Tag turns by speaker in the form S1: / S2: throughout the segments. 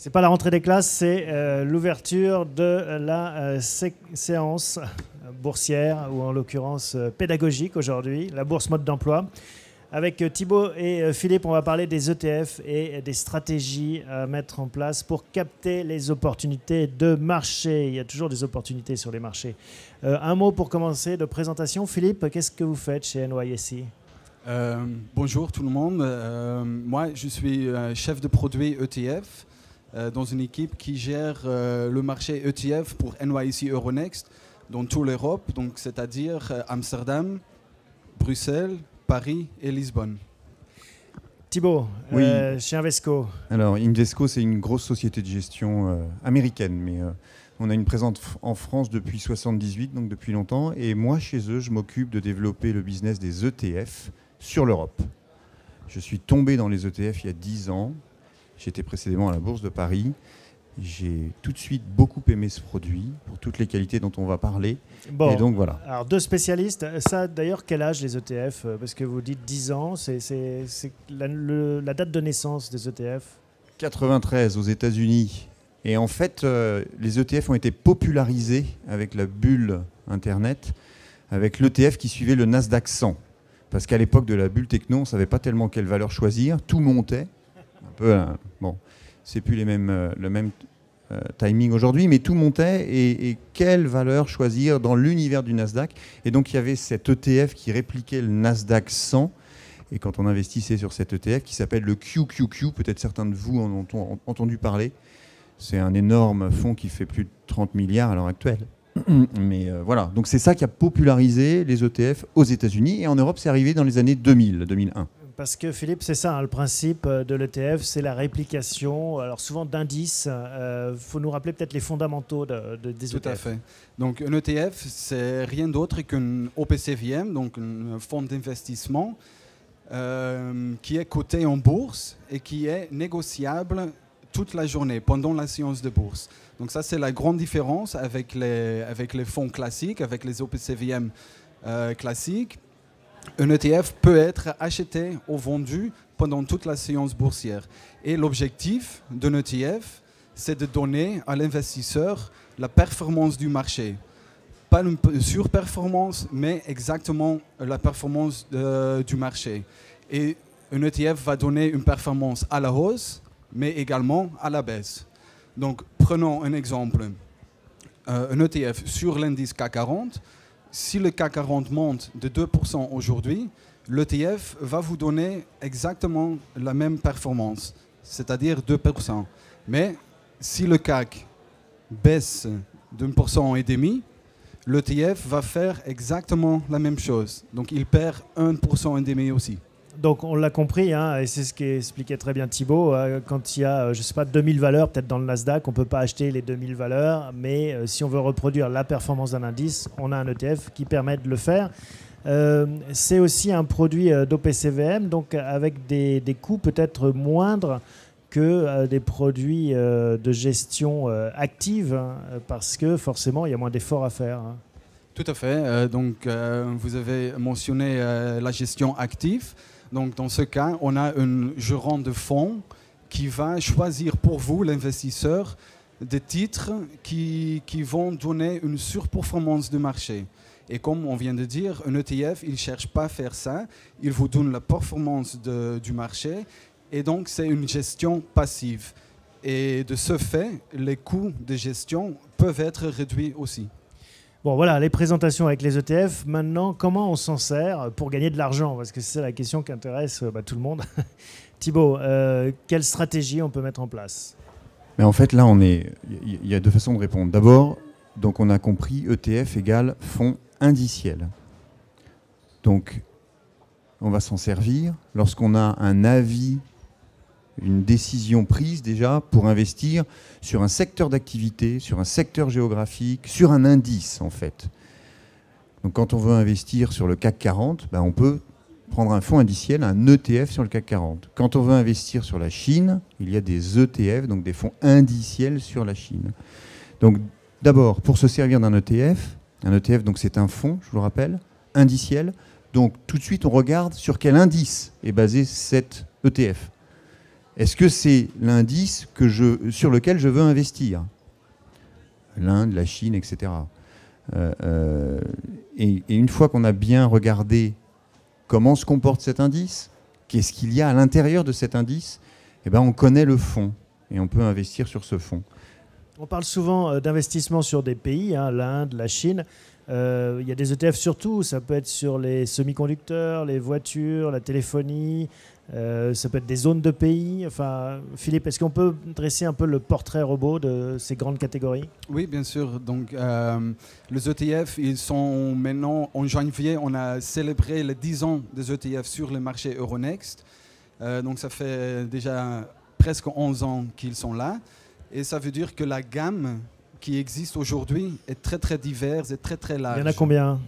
S1: C'est pas la rentrée des classes, c'est l'ouverture de la séance boursière, ou en l'occurrence pédagogique aujourd'hui, la bourse mode d'emploi. Avec Thibaut et Philippe, on va parler des ETF et des stratégies à mettre en place pour capter les opportunités de marché. Il y a toujours des opportunités sur les marchés. Un mot pour commencer de présentation. Philippe, qu'est-ce que vous faites chez NYSE ?
S2: Bonjour tout le monde. Moi, je suis chef de produit ETF dans une équipe qui gère le marché ETF pour NYSE Euronext dans toute l'Europe, donc c'est-à-dire Amsterdam, Bruxelles, Paris et Lisbonne.
S1: Thibaut,
S3: oui.
S1: Chez Invesco.
S3: Alors, Invesco, c'est une grosse société de gestion américaine, mais on a une présence en France depuis 1978, donc depuis longtemps. Et moi, chez eux, je m'occupe de développer le business des ETF sur l'Europe. Je suis tombé dans les ETF il y a 10 ans. J'étais précédemment à la Bourse de Paris. J'ai tout de suite beaucoup aimé ce produit, pour toutes les qualités dont on va parler.
S1: Bon,
S3: et donc voilà.
S1: Alors, deux spécialistes. Ça, d'ailleurs, quel âge les ETF ? Parce que vous dites 10 ans, c'est la date de naissance des ETF.
S3: 93 aux États-Unis. Et en fait, les ETF ont été popularisés avec la bulle Internet, avec l'ETF qui suivait le Nasdaq 100. Parce qu'à l'époque de la bulle techno, on ne savait pas tellement quelle valeur choisir. Tout montait. Un peu, bon, c'est plus le même timing aujourd'hui, mais tout montait. Et quelle valeur choisir dans l'univers du Nasdaq ? Et donc, il y avait cet ETF qui répliquait le Nasdaq 100. Et quand on investissait sur cet ETF, qui s'appelle le QQQ, peut-être certains de vous en ont entendu parler, c'est un énorme fonds qui fait plus de 30 milliards à l'heure actuelle. Mais voilà, donc c'est ça qui a popularisé les ETF aux États-Unis. Et en Europe, c'est arrivé dans les années 2000-2001.
S1: Parce que Philippe, c'est ça, hein, le principe de l'ETF, c'est la réplication, alors souvent d'indices. Faut nous rappeler peut-être les fondamentaux des ETF.
S2: Tout à fait. Donc un ETF, c'est rien d'autre qu'un OPCVM, donc un fonds d'investissement qui est coté en bourse et qui est négociable toute la journée pendant la séance de bourse. Donc ça, c'est la grande différence avec les fonds classiques, avec les OPCVM classiques. Un ETF peut être acheté ou vendu pendant toute la séance boursière. Et l'objectif d'un ETF, c'est de donner à l'investisseur la performance du marché. Pas une surperformance, mais exactement la performance du marché. Et un ETF va donner une performance à la hausse, mais également à la baisse. Donc, prenons un exemple. Un ETF sur l'indice CAC 40, si le CAC 40 monte de 2% aujourd'hui, l'ETF va vous donner exactement la même performance, c'est-à-dire 2%. Mais si le CAC baisse d'1,5%, l'ETF va faire exactement la même chose. Donc, il perd 1,5% aussi.
S1: Donc on l'a compris, hein, et c'est ce qu'expliquait très bien Thibaut, quand il y a, je sais pas, 2000 valeurs, peut-être dans le Nasdaq, on ne peut pas acheter les 2000 valeurs, mais si on veut reproduire la performance d'un indice, on a un ETF qui permet de le faire. C'est aussi un produit d'OPCVM, donc avec des coûts peut-être moindres que des produits de gestion active, hein, parce que forcément il y a moins d'efforts à faire. Hein.
S2: Tout à fait. Donc vous avez mentionné la gestion active. Donc, dans ce cas, on a un gérant de fonds qui va choisir pour vous, l'investisseur, des titres qui vont donner une surperformance de marché. Et comme on vient de dire, un ETF, il ne cherche pas à faire ça. Il vous donne la performance du marché. Et donc, c'est une gestion passive. Et de ce fait, les coûts de gestion peuvent être réduits aussi.
S1: Bon, voilà, les présentations avec les ETF. Maintenant, comment on s'en sert pour gagner de l'argent ? Parce que c'est la question qui intéresse tout le monde. Thibaut, quelle stratégie on peut mettre en place ?
S3: Mais en fait, là, il y a deux façons de répondre. D'abord, donc on a compris, ETF égale fonds indiciel. Donc, on va s'en servir lorsqu'on a un avis, une décision prise déjà pour investir sur un secteur d'activité, sur un secteur géographique, sur un indice en fait. Donc quand on veut investir sur le CAC 40, on peut prendre un fonds indiciel, un ETF sur le CAC 40. Quand on veut investir sur la Chine, il y a des ETF, donc des fonds indiciels sur la Chine. Donc d'abord, pour se servir d'un ETF donc c'est un fonds, je vous le rappelle, indiciel. Donc tout de suite on regarde sur quel indice est basé cet ETF. Est-ce que c'est l'indice sur lequel je veux investir? L'Inde, la Chine, etc. Et une fois qu'on a bien regardé comment se comporte cet indice, qu'est-ce qu'il y a à l'intérieur de cet indice, eh ben on connaît le fond et on peut investir sur ce fond.
S1: On parle souvent d'investissement sur des pays, hein, l'Inde, la Chine. Il y a des ETF surtout, ça peut être sur les semi-conducteurs, les voitures, la téléphonie, ça peut être des zones de pays. Enfin, Philippe, est-ce qu'on peut dresser un peu le portrait robot de ces grandes catégories?
S2: Oui, bien sûr. Donc, les ETF, ils sont maintenant, en janvier, on a célébré les 10 ans des ETF sur le marché Euronext. Donc, ça fait déjà presque 11 ans qu'ils sont là. Et ça veut dire que la gamme qui existe aujourd'hui est très très diverse et très très large.
S1: Il y en a combien?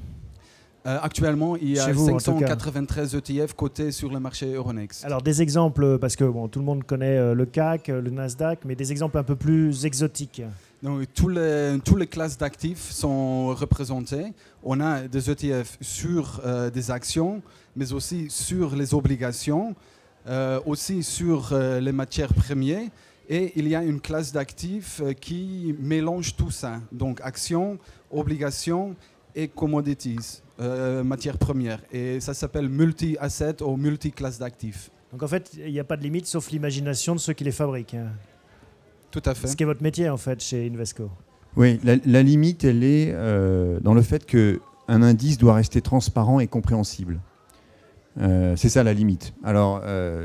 S2: Actuellement, il y a
S1: vous,
S2: 593 ETF cotés sur le marché Euronext.
S1: Alors des exemples, parce que bon, tout le monde connaît le CAC, le Nasdaq, mais des exemples un peu plus exotiques.
S2: Donc, tous les classes d'actifs sont représentées. On a des ETF sur des actions, mais aussi sur les obligations, aussi sur les matières premières. Et il y a une classe d'actifs qui mélange tout ça. Donc actions, obligations et commodities, matières premières. Et ça s'appelle multi-asset ou multi-classe d'actifs.
S1: Donc en fait, il n'y a pas de limite sauf l'imagination de ceux qui les fabriquent.
S2: Tout à fait.
S1: Ce qui est votre métier en fait chez Invesco.
S3: Oui, la limite, elle est dans le fait qu'un indice doit rester transparent et compréhensible. C'est ça la limite. Alors,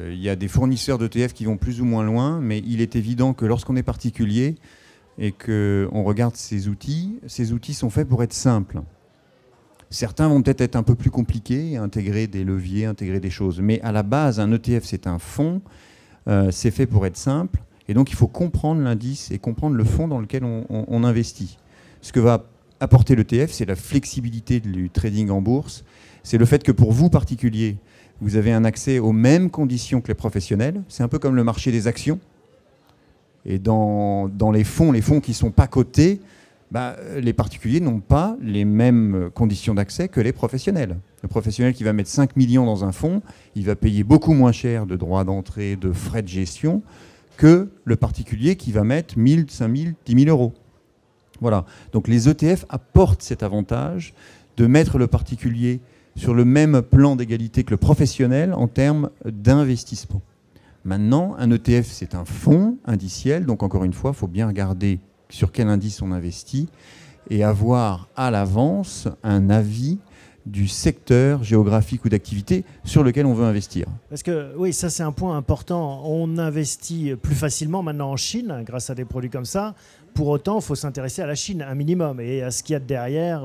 S3: il y a des fournisseurs d'ETF qui vont plus ou moins loin, mais il est évident que lorsqu'on est particulier et qu'on regarde ces outils sont faits pour être simples. Certains vont peut-être être un peu plus compliqués, intégrer des leviers, intégrer des choses. Mais à la base, un ETF, c'est un fonds, c'est fait pour être simple. Et donc, il faut comprendre l'indice et comprendre le fonds dans lequel on investit. Ce que va apporter l'ETF, c'est la flexibilité du trading en bourse. C'est le fait que pour vous, particuliers, vous avez un accès aux mêmes conditions que les professionnels. C'est un peu comme le marché des actions. Et dans les fonds qui ne sont pas cotés, les particuliers n'ont pas les mêmes conditions d'accès que les professionnels. Le professionnel qui va mettre 5 millions dans un fonds, il va payer beaucoup moins cher de droits d'entrée, de frais de gestion, que le particulier qui va mettre 1 000, 5 000, 10 000 euros. Voilà. Donc les ETF apportent cet avantage de mettre le particulier sur le même plan d'égalité que le professionnel en termes d'investissement. Maintenant, un ETF, c'est un fonds indiciel, donc encore une fois, il faut bien regarder sur quel indice on investit et avoir à l'avance un avis du secteur géographique ou d'activité sur lequel on veut investir.
S1: Parce que oui, ça c'est un point important. On investit plus facilement maintenant en Chine grâce à des produits comme ça. Pour autant, il faut s'intéresser à la Chine un minimum et à ce qu'il y a derrière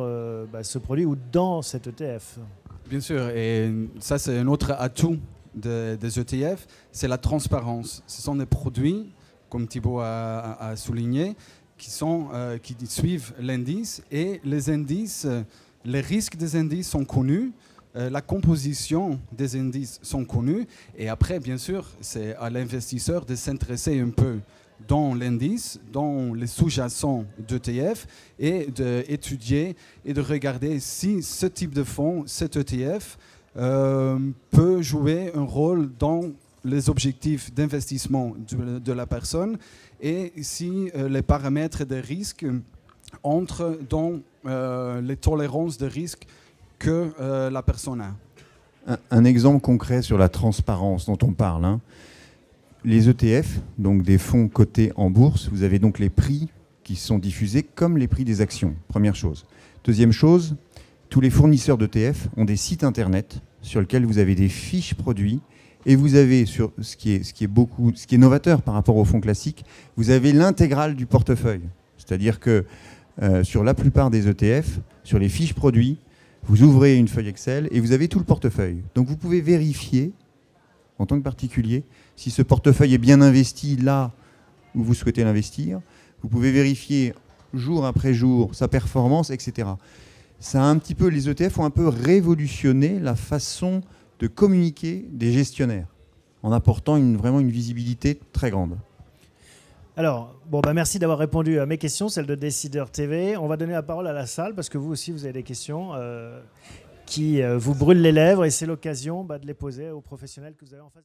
S1: ce produit ou dans cet ETF.
S2: Bien sûr, et ça c'est un autre atout des ETF, c'est la transparence. Ce sont des produits, comme Thibaut a souligné, qui suivent l'indice et les indices. Les risques des indices sont connus, la composition des indices sont connus, et après, bien sûr, c'est à l'investisseur de s'intéresser un peu dans l'indice, dans les sous-jacents d'ETF, et d'étudier et de regarder si ce type de fonds, cet ETF, peut jouer un rôle dans les objectifs d'investissement de la personne, et si les paramètres des risques entrent dans les tolérances de risque que la personne a.
S3: Un exemple concret sur la transparence dont on parle. Hein. Les ETF, donc des fonds cotés en bourse, vous avez donc les prix qui sont diffusés comme les prix des actions, première chose. Deuxième chose, tous les fournisseurs d'ETF ont des sites internet sur lesquels vous avez des fiches produits et vous avez, sur ce qui est novateur par rapport aux fonds classiques, vous avez l'intégrale du portefeuille. C'est-à-dire que sur la plupart des ETF, sur les fiches produits, vous ouvrez une feuille Excel et vous avez tout le portefeuille. Donc vous pouvez vérifier, en tant que particulier, si ce portefeuille est bien investi là où vous souhaitez l'investir. Vous pouvez vérifier jour après jour sa performance, etc. Les ETF ont un peu révolutionné la façon de communiquer des gestionnaires, en apportant vraiment une visibilité très grande.
S1: Alors, merci d'avoir répondu à mes questions, celles de Décideur TV. On va donner la parole à la salle, parce que vous aussi, vous avez des questions qui vous brûlent les lèvres, et c'est l'occasion de les poser aux professionnels que vous avez en face.